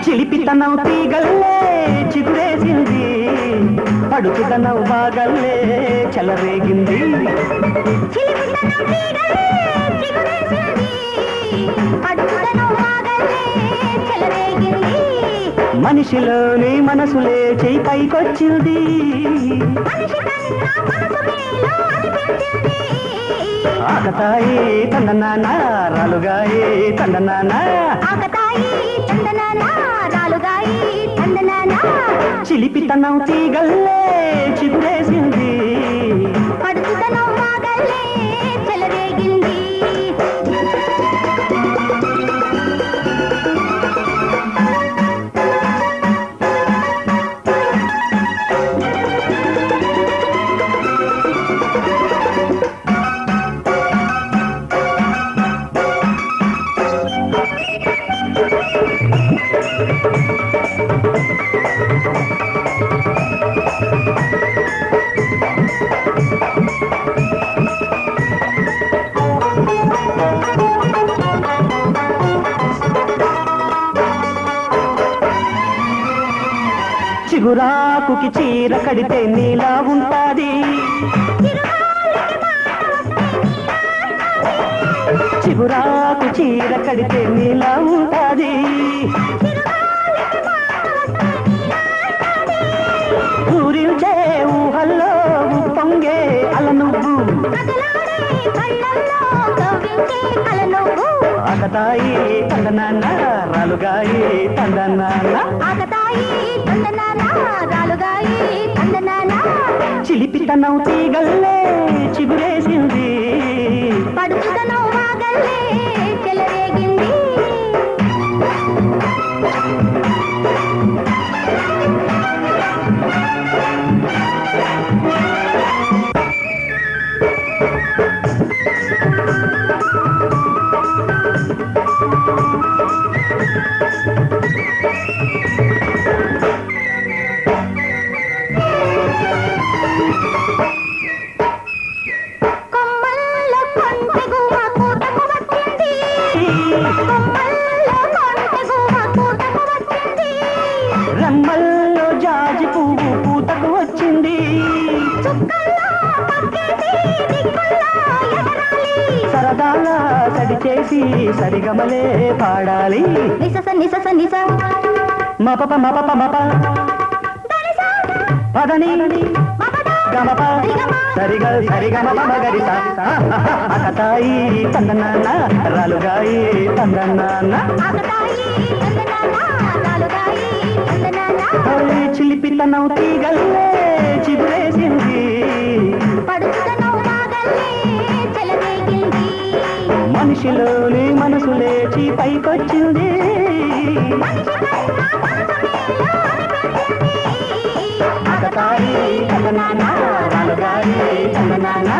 చిలిపితనం తీగల్లే చిగురేసింది, పడుచుదనం బాగల్లే చెలరేగింది. మనిషిలోని మనసులే చేయి పైకొచ్చింది, ఆకతాయి తందనాన రాలుగాయి తందనాన, చిలిపితనం తీగల్లే చిగురేసింది, పడుచుదనం బాగల్లే చెలరేగింది. చిగురాకుకి చీర కడితే నీలా ఉంటాది, చిగురాకు చీర కడితే నీలా ఉంటాది, ఊరించే ఊహల్లో పొంగే అల నువ్వు, ఆకతాయి తందనాన్న రాలుగాయి తందనాన్న, చిలిపితనం తీగల్లే చిగురేసింది, పడుచుదనం బాగల్లే చెలరేగింది. రమ్మల్లో జాజి పువ్వు పూతకు వచ్చింది, సరదాగా సడి చేసి సరిగమలే పాడాలి, మపప మపప మప పదని గమప సరిగ సరిగమ మగరిస, ఆకతాయి తందనాన్న రాలుగాయి తందనాన్న, చిలిపితనం తీగల్లే చిగురేసింది, మనిషిలోని మనసు లేచి పైకొచ్చింది, ఆకతాయి తందనాన్న రాలుగాయి తందనాన్న,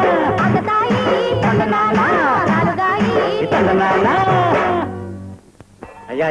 తందనాన్న తందనాన్న. అయ్యా